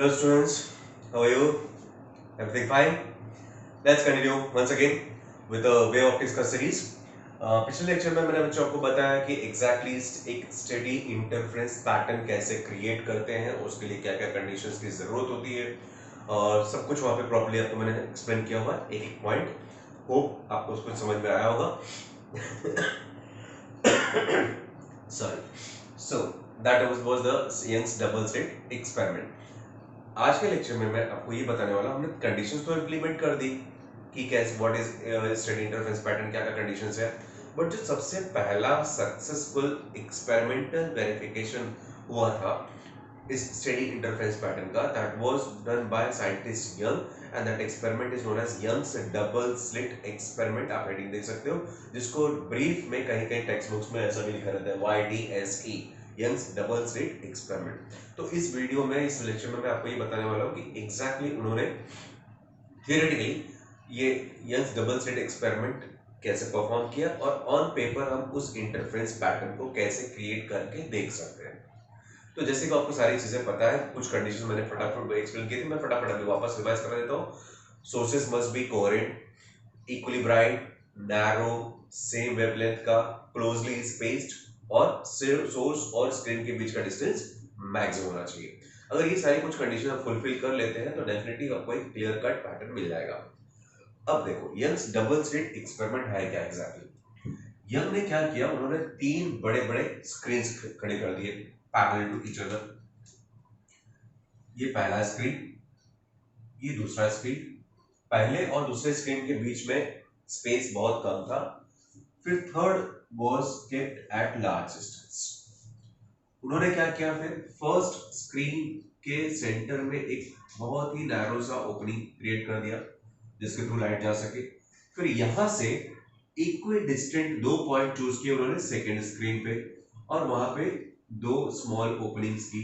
Hello students, how are you? Everything fine? Let's continue once again with the way of discuss series. पिछले lecture में मैंने बच्चों को बताया कि एग्जैक्टली एक स्टेडी इंटरफेरेंस पैटर्न कैसे क्रिएट करते हैं, उसके लिए क्या क्या कंडीशंस की जरूरत होती है और सब कुछ वहाँ पे प्रॉपर्ली आपको मैंने एक्सप्लेन किया हुआ एक एक पॉइंट. होप आपको कुछ समझ में आया होगा. Sorry. So that was the Young's double slit experiment. आज के लेक्चर में मैं आपको ये बताने वाला हूं, हमने कंडीशंस तो इंप्लीमेंट कर दी कि कैसे what is steady interference pattern, क्या क्या कंडीशंस है. बट जो सबसे पहला सक्सेसफुल एक्सपेरिमेंटल वेरिफिकेशन हुआ था इस स्टेडी इंटरफेरेंस पैटर्न का, that was done by scientist Young and that experiment is known as Young's double slit experiment. आप हेडिंग देख सकते हो, जिसको ब्रीफ में कहीं कहीं टेक्स्ट बुक्स में ऐसा भी लिखा रहता है YDSE, Young's double slit experiment. तो इस वीडियो में, इस लेक्चर में मैं आपको ये बताने वाला हूँ कि एग्जैक्टली उन्होंने थियोरेटिकली ये यंग्स डबल स्लिट एक्सपेरिमेंट कैसे परफॉर्म किया और ऑन पेपर हम उस इंटरफेरेंस पैटर्न को कैसे क्रिएट करके देख सकते हैं. तो जैसे कि आपको सारी चीजें पता है, कुछ कंडीशन मैंने फटाफट एक्सप्लेन की थी, मैं फटाफट अभी वापस रिवाइज कर देता हूँ. Sources must be coherent, equally bright, narrow, same wavelength का, क्लोजली स्पेस्ड और सोर्स और स्क्रीन के बीच का डिस्टेंस मैक्सिमम होना चाहिए. अगर ये सारी कुछ कंडीशन आप फुलफिल कर लेते हैं तो डेफिनेटली आपको एक क्लियर कट पैटर्न मिल जाएगा. अब देखो यंग्स डबल स्लिट एक्सपेरिमेंट है क्या एग्जैक्टली. यंग ने क्या किया, उन्होंने तीन बड़े बड़े स्क्रीन खड़े कर दिए पैरेलल टू ईच अदर. ये पहला स्क्रीन, ये दूसरा स्क्रीन. पहले और दूसरे स्क्रीन के बीच में स्पेस बहुत कम था. फिर third was kept at large distance. उन्होंने क्या किया, फिर फर्स्ट स्क्रीन के सेंटर में एक बहुत ही नैरो सा ओपनिंग क्रिएट कर दिया जिसके थ्रू लाइट जा सके. फिर यहां से इक्वल डिस्टेंट दो पॉइंट चूज किए उन्होंने सेकेंड स्क्रीन पे और वहां पे दो स्मॉल ओपनिंग्स की.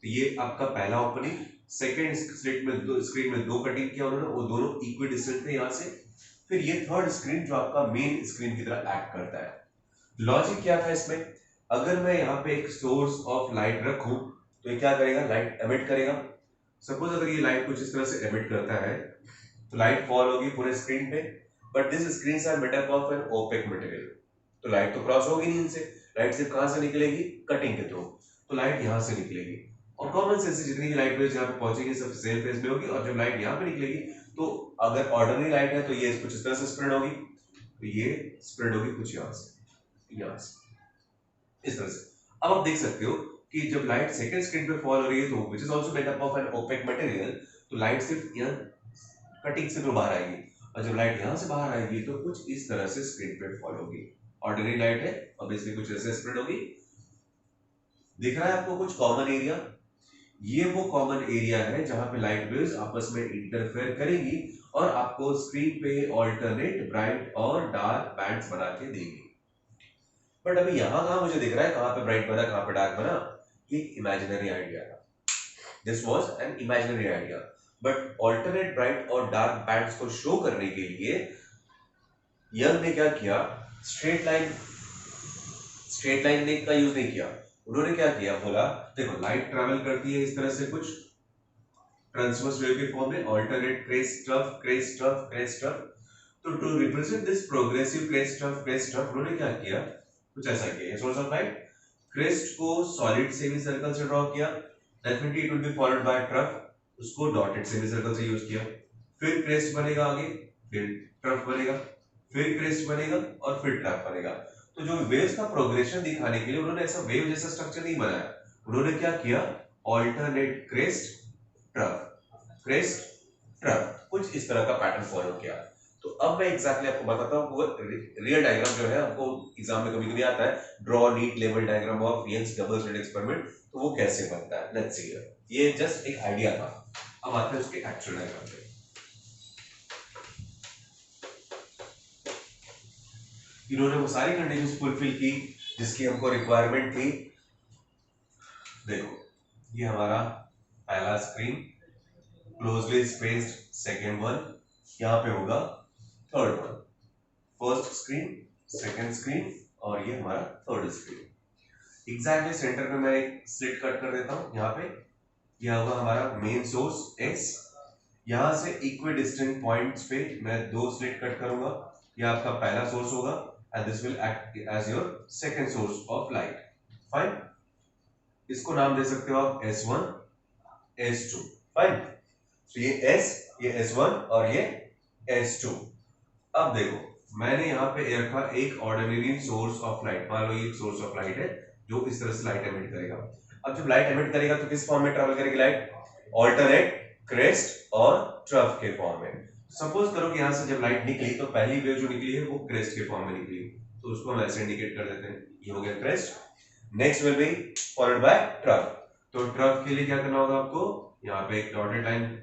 तो ये आपका पहला ओपनिंग, सेकेंड स्लिट में दो स्क्रीन में दो कटिंग किया उन्होंने, वो दोनों इक्वल डिस्टेंट थे यहां से. फिर ये थर्ड स्क्रीन जो आपका मेन स्क्रीन की तरह एक्ट करता है. लॉजिक क्या था इसमें, अगर मैं यहाँ पे एक सोर्स ऑफ लाइट रखूं तो ये क्या करेगा, लाइट एमिट करेगा. सपोज अगर ये लाइट कुछ इस तरह से एमिट करता है तो लाइट फॉल होगी पूरे स्क्रीन पे, but this screen are made up of an opaque material. तो लाइट तो क्रॉस होगी नहीं इनसे, लाइट सिर्फ कहां से निकलेगी, कटिंग के थ्रू. तो लाइट यहां से निकलेगी और कॉमन सेंस से जितनी भी लाइट वेव्स यहाँ पे पहुंचेगी सब सेम फेज में होगी. और जब लाइट यहाँ पे निकलेगी तो अगर ऑर्डिनरी लाइट है तो ये कुछ इस तरह से स्प्रेड होगी, तो ये स्प्रेड होगी कुछ यहाँ से, यहाँ से इस तरह से. अब आप देख सकते हो कि जब लाइट सेकंड स्क्रीन पे फॉल हो रही है तो which is also made up of an opaque material, तो लाइट सिर्फ यहाँ कटिंग से तो बाहर आएगी. और जब लाइट यहाँ से बाहर आएगी तो कुछ इस तरह से स्क्रीन पे फॉल होगी. ऑर्डिनरी लाइट है, ऑब्वियसली कुछ ऐसे स्प्रेड होगी. दिख रहा है आपको कुछ कॉमन एरिया, ये वो कॉमन एरिया है जहां पे लाइट वेव्स आपस में इंटरफेयर करेंगी और आपको स्क्रीन पे ऑल्टरनेट ब्राइट और डार्क बैंड्स बना के देंगी. बट अभी यहां कहां मुझे दिख रहा है, कहां पे ब्राइट बना कहां पे डार्क बना, ये एक इमेजिनरी आइडिया था. This was an imaginary idea. But alternate bright और डार्क बैंड्स को शो करने के लिए यंग ने क्या किया, स्ट्रेट लाइन का यूज नहीं किया. उन्होंने क्या किया, बोला देखो लाइट ट्रैवल करती है इस तरह से कुछ ट्रांसवर्स वेव के फॉर्म में, alternate crest trough crest trough crest trough. तो to represent this progressive crest trough उन्होंने क्या किया, कुछ ऐसा किया. सोर्स ऑफ लाइट क्रेस्ट को सॉलिड सेमी सर्कल से ड्रॉ किया, definitely it will be followed by trough, उसको डॉटेड सेमी सर्कल से यूज किया. फिर क्रेस्ट बनेगा आगे, फिर ट्रफ बनेगा, फिर क्रेस्ट बनेगा और फिर ट्रफ बनेगा. तो जो वेव्स का प्रोग्रेशन दिखाने के लिए उन्होंने ऐसा वेव जैसा स्ट्रक्चर नहीं बनाया. उन्होंने क्या किया, ऑल्टरनेट क्रेस्ट क्रेस्ट ट्रफ कुछ इस तरह का पैटर्न फॉलो किया. तो अब मैं एग्जैक्टली आपको बताता हूँ वो रियल डायग्राम जो है, आपको एग्जाम में कभी कभी आता है ड्रॉ नीट लेवल diagram of Young's double slit experiment, तो वो कैसे बनता है. Let's see here. ये जस्ट एक आइडिया था. अब आते हैं उसके एक्चुअल डायग्राम पे. इन्होंने वो सारी कंडीशंस फुलफिल की जिसकी हमको रिक्वायरमेंट थी. देखो ये हमारा पहला screen, closely spaced second one, यहाँ पे होगा third one. First screen, second screen और ये हमारा थर्ड स्क्रीन. एग्जैक्टली सेंटर में मैं एक स्लिट कट कर देता हूँ यहाँ पे. यह होगा हमारा मेन सोर्स S। यहां से इक्वी डिस्टेंट पॉइंट्स पे मैं दो स्लिट कट करूंगा। यह आपका पहला सोर्स होगा and this will act as your second source of light. Fine, इसको नाम दे सकते हो आप S1 S2। फाइन, तो ये S, ये S1 और ये S2। अब देखो मैंने यहाँ पे रखा एक ऑर्डिनरी सोर्स ऑफ लाइट। मान लो ये एक सोर्स ऑफ लाइट है जो इस तरह से लाइट एमिट करेगा। अब जब लाइट एमिट करेगा तो किस फॉर्म में ट्रेवल करेगी लाइट? ऑल्टरनेट, क्रेस्ट और ट्रफ के फॉर्म में। सपोज करो कि यहाँ से जब लाइट निकली तो पहली वेव जो निकली है वो क्रेस्ट के फॉर्म में निकली, तो उसको हम ऐसे इंडिकेट कर देते हैं, ये हो गया crest. Next will be followed by trough. तो ट्रफ के लिए क्या करना होगा आपको? यहाँ पे एक डॉटेड लाइन,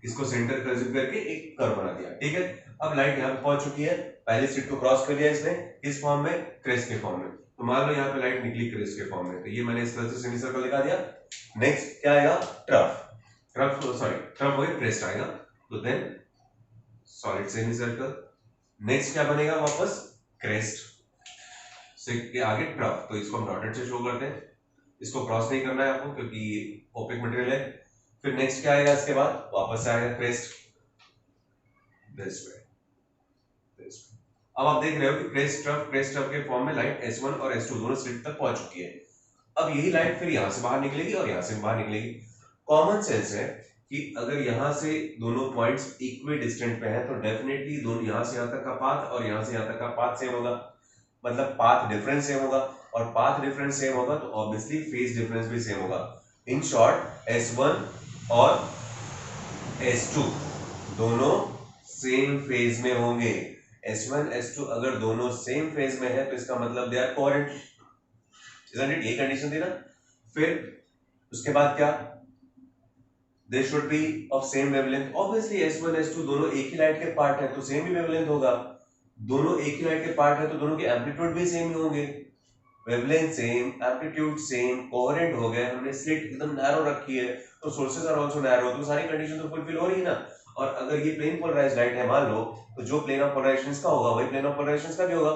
इसको सेंटर कंसीडर करके एक कर्व बना दिया, ठीक है। अब लाइट यहाँ पे पहुंच चुकी है, पहले स्लिट को क्रॉस कर लिया इसने, किस फॉर्म में? क्रेस्ट के फॉर्म में। तो मान लो यहाँ पे लाइट निकली क्रेस्ट के फॉर्म में, तो ये मैंने इस तरह से सेमी सर्कल दिखा दिया। नेक्स्ट क्या आएगा? ट्रफ। ट्रफ सॉरी ट्रफ हो गया, क्रेस्ट आएगा, तो then solid semi circle. Next क्या बनेगा? वापस क्रेस्ट से के आगे ट्रफ, तो इसको हम डॉटेड से शो करते हैं। इसको क्रॉस नहीं करना है आपको क्योंकि ओपेक मटेरियल है। फिर नेक्स्ट क्या आएगा? इसके बाद वापस आएगा क्रेस्ट, दिस वे। अब आप देख रहे हो कि क्रेस्ट ट्रफ के फॉर्म में लाइट S1 और S2 दोनों स्लिट तक पहुंच चुकी है। अब यही लाइट फिर यहां से बाहर निकलेगी और यहां से बाहर निकलेगी। कॉमन सेंस है कि अगर यहां से दोनों पॉइंट्स इक्वी डिस्टेंट पे हैं तो डेफिनेटली दोनों यहां से यहां तक का पाथ और यहां से यहां तक का पाथ सेम होगा, मतलब पाथ डिफरेंस सेम होगा, और पाथ डिफरेंस सेम होगा तो ऑब्वियसली फेज डिफरेंस भी सेम होगा। इन शॉर्ट S1 और S2 दोनों सेम फेज में होंगे। S1 S2 अगर दोनों सेम फेज में है तो इसका मतलब they are coherent, isn't it? ये कंडीशन थी ना। फिर उसके बाद क्या? They should be of same wavelength. Obviously S1 S2 दोनों एक ही लाइट के पार्ट है तो सेम ही वेवलेंथ होगा। दोनों एक ही लाइट के पार्ट है तो दोनों के एम्पलीट्यूड भी सेम ही होंगे। Wavelength same, amplitude same, coherent हो गए। हमने स्लिट एकदम नैरो रखी है तो सोर्सेज आर आल्सो नैरो, तो सारी कंडीशन तो फुलफिल हो रही है ना। और अगर ये प्लेन पोलराइज्ड लाइट है मान लो, तो जो प्लेन ऑफ पोलराइजेशन का होगा वही प्लेन ऑफ पोलराइजेशन का भी होगा।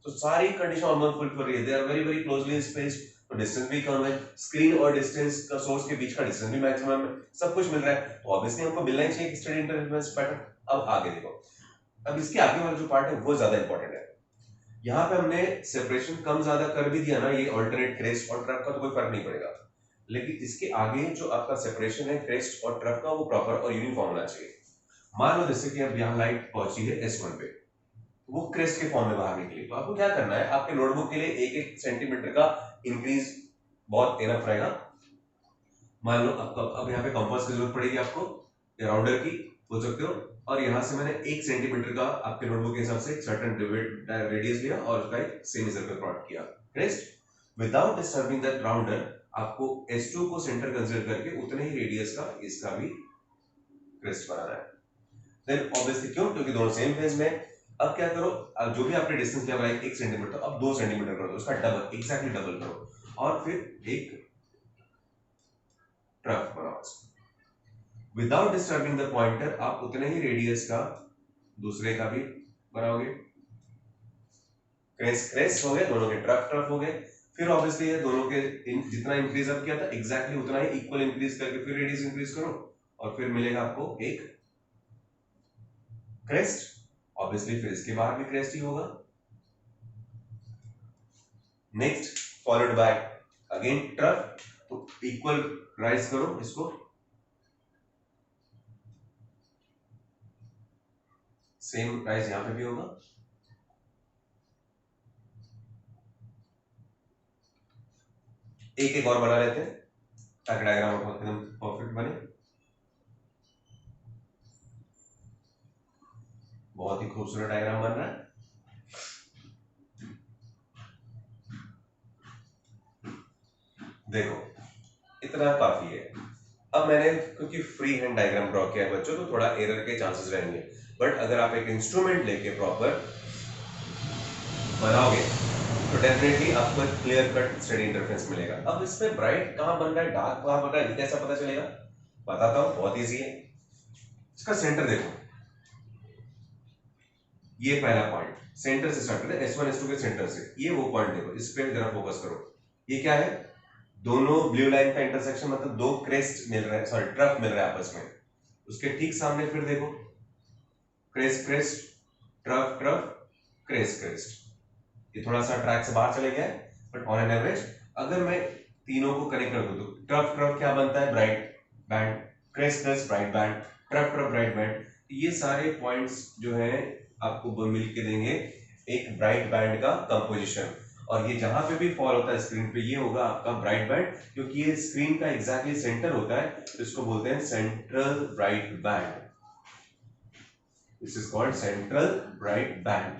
तो सारी कंडीशन ऑलमोस्ट फुलफिल हो रही है। They are very very closely spaced, तो डिस्टेंस भी कम है, स्क्रीन और डिस्टेंस का सोर्स के बीच का डिस्टेंस भी मैक्सिमम है, सब कुछ मिल रहा है, तो ऑब्वियसली हमको मिलना ही चाहिए स्टडी इंटरफेरेंस पैटर्न। अब आगे देखो, अब इसके आगे वाला जो पार्ट है वो ज्यादा इंपॉर्टेंट है। यहाँ पे हमने सेपरेशन कम ज्यादा कर भी दिया ना, ये ऑल्टरनेट क्रेस्ट और ट्रफ का तो कोई फर्क नहीं पड़ेगा, लेकिन इसके आगे जो आपका सेपरेशन है क्रेस्ट और ट्रफ का वो प्रॉपर और यूनिफॉर्म होना चाहिए। मान लो जैसे कि अब यहाँ लाइट पहुंची है S1 पे, वो क्रेस्ट के फॉर्म में बाहर निकली, तो आपको क्या करना है? आपके नोटबुक के लिए एक एक सेंटीमीटर का इंक्रीज बहुत इनफ रहेगा। मान लो अब यहाँ पे कंपास की जरूरत पड़ेगी आपको, राउंडर की बोल सकते हो, और यहाँ से मैंने 1 सेंटीमीटर का आपके नोटबुक के हिसाब से एक सर्टेन रेडियस लिया और उसका एक सेमी सर्कल प्लॉट किया। Crest without disturbing that rounder, आपको S2 को सेंटर कंसीडर करके उतने ही रेडियस का इसका भी क्रेस्ट बनाना है। देन ऑब्वियसली क्यों? क्योंकि दोनों सेम फेज में। अब क्या करो, अब जो भी आपने डिस्टेंस लिया 1 सेंटीमीटर, अब 2 सेंटीमीटर कर दो, उसका डबल, एग्जैक्टली डबल करो, और फिर एक ट्रफ बनाओ। विदाउट डिस्टर्बिंग द पॉइंटर आप उतने ही रेडियस का दूसरे का भी बनाओगे। क्रेस्ट क्रेस्ट हो गए, दोनों के ट्रफ ट्रफ हो गए। फिर ऑब्वियसली ये दोनों के जितना इंक्रीज अप किया था एग्जैक्टली उतना ही इक्वल इंक्रीज करके फिर रेडियस इंक्रीज करो और फिर मिलेगा आपको एक क्रेस्ट। ऑब्वियसली फिर इसके बाहर भी क्रेस्ट ही होगा। Next followed by again trough, तो इक्वल राइज करो इसको, सेम राइज यहां पे भी होगा। एक एक और बना लेते हैं ताकि डायग्राम एकदम परफेक्ट बने। बहुत ही खूबसूरत डायग्राम बन रहा है। देखो इतना काफी है। अब मैंने क्योंकि फ्री हैंड डायग्राम ड्रॉ किया है बच्चों, तो थोड़ा एरर के चांसेस रहेंगे, बट अगर आप एक इंस्ट्रूमेंट लेके प्रॉपर बनाओगे तो डेफिनेटली आपको क्लियर कट स्टडी इंटरफेरेंस मिलेगा। अब इसमें ब्राइट कहां बन रहा है, डार्क कहां बन रहा है, ये कैसा पता चलेगा? बताता हूं, बहुत इजी है। इसका सेंटर देखो, ये पहला पॉइंट सेंटर से स्टार्ट करते हैं, S1 S2 के सेंटर से, ये वो पॉइंट देखो, इस पे जरा फोकस करो। ये क्या है? दोनों ब्लू लाइन का इंटरसेक्शन मतलब दो क्रेस्ट मिल रहे हैं, सॉरी ट्रफ मिल रहा है आपस में, उसके ठीक सामने फिर देखो crest crest trough trough crest crest, ये थोड़ा सा ट्रैक से बाहर चले गया है, बट ऑन एन एवरेज अगर मैं तीनों को कनेक्ट कर दूं तो ट्रफ ट्रफ क्या बनता है, bright band, crest crest bright band, trough trough bright band. ये सारे पॉइंट्स जो है आपको मिलके देंगे एक ब्राइट बैंड का कंपोजिशन, और ये जहां पे भी फॉल होता है स्क्रीन पे ये होगा आपका ब्राइट बैंड, क्योंकि ये स्क्रीन का एग्जैक्टली सेंटर होता है, तो इसको बोलते हैं central bright band. This is called central bright band.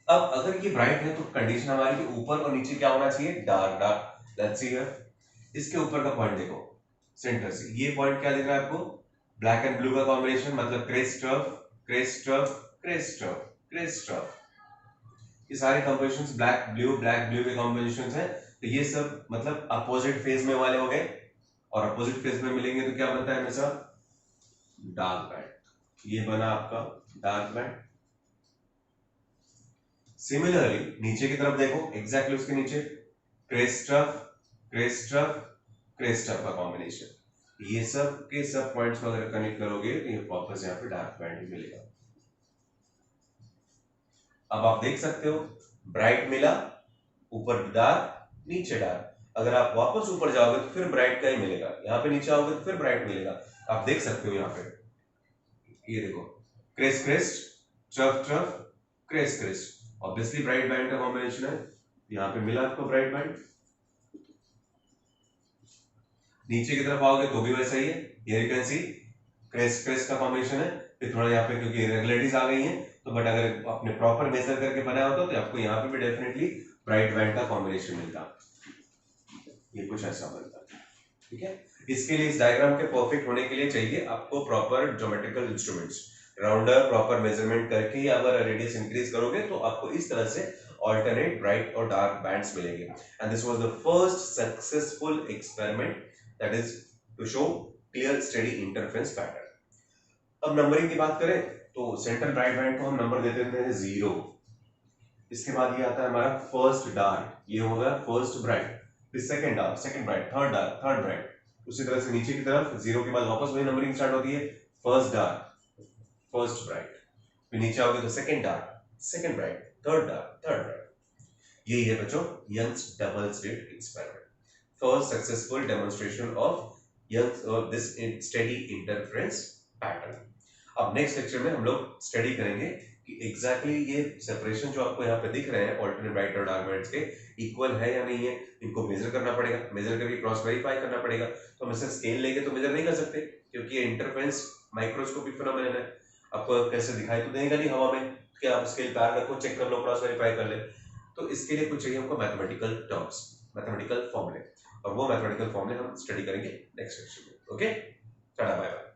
अब अगर ये ब्राइट है तो कंडीशन हमारी कि ऊपर और नीचे क्या होना चाहिए, dark dark. Let's see here, इसके ऊपर का पॉइंट देखो सेंटर से, ये पॉइंट क्या दिख रहा है आपको, ब्लैक एंड ब्लू का कॉम्बिनेशन, मतलब crest trough crest trough crest trough crest tough, ये सारे कॉम्बिनेशंस ब्लैक ब्लू के कॉम्बिनेशंस हैं, तो ये सब मतलब अपोजिट फेज में वाले हो गए, और अपोजिट फेज में मिलेंगे तो क्या बनता है हमेशा, डार्क बैंड, ये बना आपका डार्क बैंड। सिमिलरली नीचे की तरफ देखो, एग्जैक्टली उसके नीचे क्रेस्ट टफ का कॉम्बिनेशन, ये सब के सब पॉइंट्स को अगर कनेक्ट करोगे तो ये वापस यहाँ पे डार्क बैंड ही मिलेगा। अब आप देख सकते हो ब्राइट मिला, ऊपर डार्क नीचे डार्क, अगर आप वापस ऊपर जाओगे तो फिर ब्राइट का ही मिलेगा, यहाँ पे नीचे आओगे तो फिर ब्राइट मिलेगा। आप देख सकते हो यहाँ पे, ये देखो crest crest trough trough crest crest, obviously bright band का कॉम्बिनेशन है, यहाँ पे मिला आपको ब्राइट बैंड। नीचे की तरफ आओगे तो भी वैसा ही है, here you can see crest crest का कॉम्बिनेशन है, फिर थोड़ा यहाँ पे क्योंकि इरेगुलरिटीज आ गई हैं तो, बट अगर आपने प्रॉपर मेजर करके बनाया होता तो आपको यहाँ पे भी डेफिनेटली ब्राइट बैंड का कॉम्बिनेशन मिलता, ये कुछ ऐसा बनता। ठीक है, इसके लिए इस डायग्राम के परफेक्ट होने के लिए चाहिए आपको proper geometrical instruments, rounder proper measurement करके अगर रेडियस इंक्रीज करोगे तो आपको इस तरह से alternate bright और dark bands मिलेंगे। And this was the first successful experiment that is to show clear steady interference pattern। अब नंबरिंग की बात करें तो सेंट्रल ब्राइट बैंड को हम नंबर दे देते हैं 0, इसके बाद ये आता है हमारा फर्स्ट डार्क, ये होगा फर्स्ट ब्राइट, फिर second dark second bright, third dark third bright, उसी तरह से नीचे की तरफ 0 के बाद वापस वही नंबरिंग स्टार्ट होती है, फर्स्ट डार्क फर्स्ट ब्राइट, फिर नीचे आओगे तो second dark second bright, third dark third bright. यही है बच्चों Young's double slit experiment, first successful demonstration of Young's this steady interference pattern. अब नेक्स्ट लेक्चर में हम लोग स्टडी करेंगे कि एग्जैक्टली ये सेपरेशन जो आपको यहाँ पे दिख रहे हैं ऑल्टरनेट ब्राइट और डार्क बैंड्स के इक्वल है या नहीं है, इनको मेजर करना पड़ेगा, मेजर करके क्रॉस वेरीफाई करना पड़ेगा। तो हम इसे स्केल लेके तो मेजर नहीं कर सकते क्योंकि ये इंटरफेरेंस माइक्रोस्कोपिक फिनोमेनन है, आपको कैसे दिखाई तो देगा नहीं हवा में, कि आप स्केल पैर रखो चेक कर लो क्रॉस वेरीफाई कर ले, तो इसके लिए कुछ चाहिए हमको मैथमेटिकल टर्म्स, मैथमेटिकल फॉर्मूले, और वो मैथमेटिकल फॉर्मूले हम स्टडी करेंगे नेक्स्ट लेक्चर में। ओके, टाटा बाय बाय।